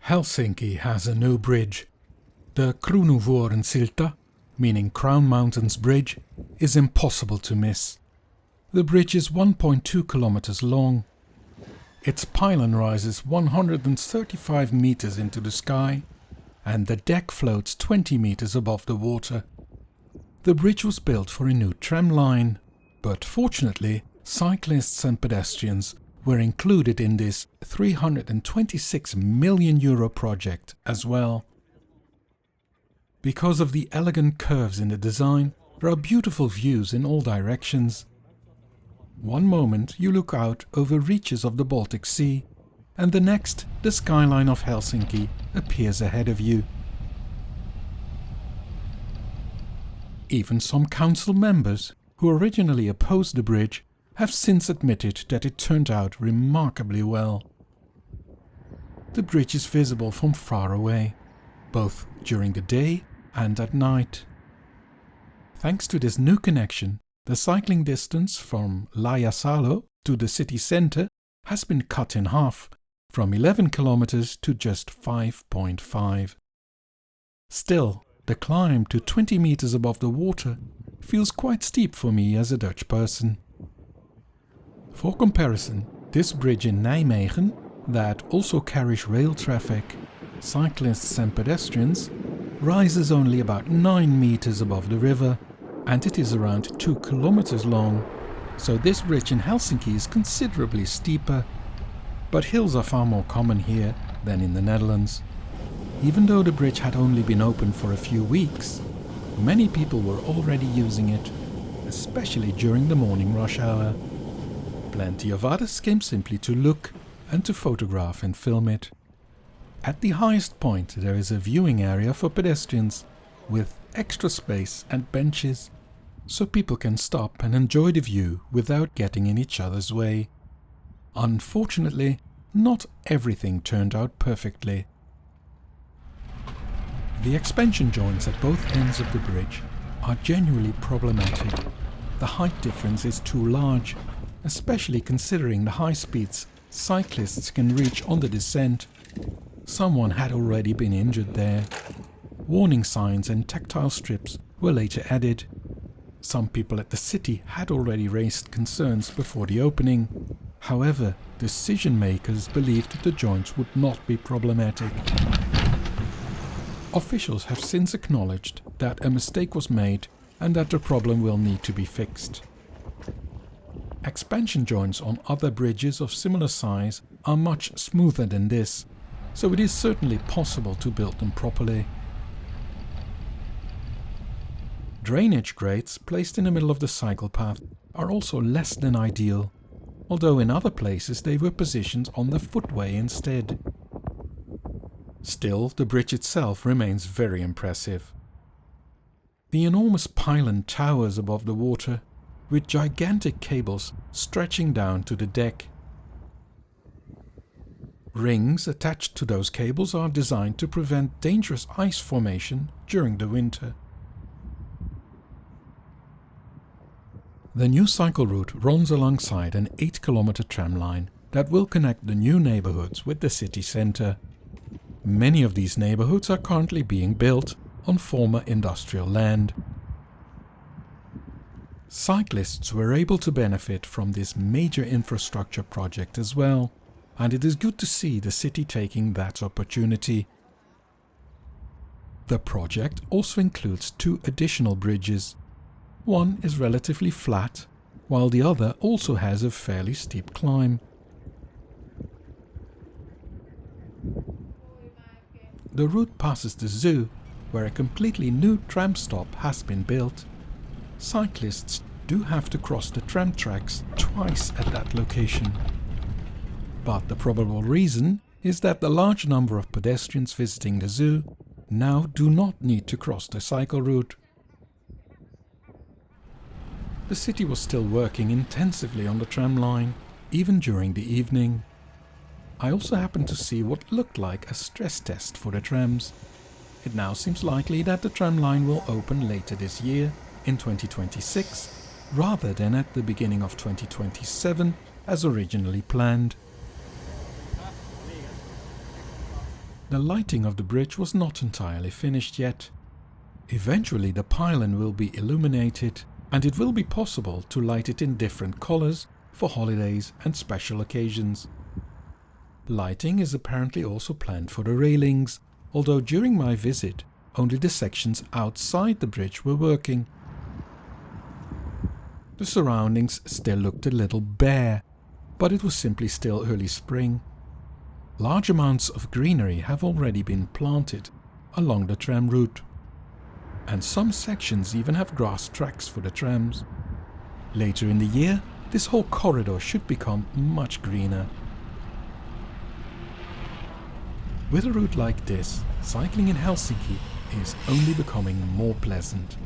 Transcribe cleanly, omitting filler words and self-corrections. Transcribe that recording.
Helsinki has a new bridge. The Kruunuvuorensilta, meaning Crown Mountains Bridge, is impossible to miss. The bridge is 1.2 kilometers long. Its pylon rises 135 meters into the sky, and the deck floats 20 meters above the water. The bridge was built for a new tram line, but fortunately, cyclists and pedestrians were included in this €326 million project as well. Because of the elegant curves in the design, there are beautiful views in all directions. One moment you look out over reaches of the Baltic Sea, and the next the skyline of Helsinki appears ahead of you. Even some council members, who originally opposed the bridge, have since admitted that it turned out remarkably well. The bridge is visible from far away, both during the day and at night. Thanks to this new connection, the cycling distance from Laajasalo to the city centre has been cut in half, from 11 kilometers to just 5.5. Still, the climb to 20 meters above the water feels quite steep for me as a Dutch person. For comparison, this bridge in Nijmegen, that also carries rail traffic, cyclists and pedestrians, rises only about 9 meters above the river, and it is around 2 kilometers long, so this bridge in Helsinki is considerably steeper. But hills are far more common here than in the Netherlands. Even though the bridge had only been open for a few weeks, many people were already using it, especially during the morning rush hour. Plenty of others came simply to look and to photograph and film it. At the highest point there is a viewing area for pedestrians, with extra space and benches, so people can stop and enjoy the view without getting in each other's way. Unfortunately, not everything turned out perfectly. The expansion joints at both ends of the bridge are genuinely problematic. The height difference is too large, especially considering the high speeds cyclists can reach on the descent. Someone had already been injured there. Warning signs and tactile strips were later added. Some people at the city had already raised concerns before the opening. However, decision makers believed the joints would not be problematic. Officials have since acknowledged that a mistake was made and that the problem will need to be fixed. Expansion joints on other bridges of similar size are much smoother than this, so it is certainly possible to build them properly. Drainage grates placed in the middle of the cycle path are also less than ideal, although in other places they were positioned on the footway instead. Still, the bridge itself remains very impressive. The enormous pylon towers above the water, with gigantic cables stretching down to the deck. Rings attached to those cables are designed to prevent dangerous ice formation during the winter. The new cycle route runs alongside an 8-kilometer tram line that will connect the new neighborhoods with the city center. Many of these neighborhoods are currently being built on former industrial land. Cyclists were able to benefit from this major infrastructure project as well, and it is good to see the city taking that opportunity. The project also includes 2 additional bridges. One is relatively flat, while the other also has a fairly steep climb. The route passes the zoo, where a completely new tram stop has been built. Cyclists do have to cross the tram tracks twice at that location. But the probable reason is that the large number of pedestrians visiting the zoo now do not need to cross the cycle route. The city was still working intensively on the tram line, even during the evening. I also happened to see what looked like a stress test for the trams. It now seems likely that the tram line will open later this year, in 2026, rather than at the beginning of 2027 as originally planned. The lighting of the bridge was not entirely finished yet. Eventually the pylon will be illuminated, and it will be possible to light it in different colors for holidays and special occasions. Lighting is apparently also planned for the railings, although during my visit only the sections outside the bridge were working. The surroundings still looked a little bare, but it was simply still early spring. Large amounts of greenery have already been planted along the tram route, and some sections even have grass tracks for the trams. Later in the year, this whole corridor should become much greener. With a route like this, cycling in Helsinki is only becoming more pleasant.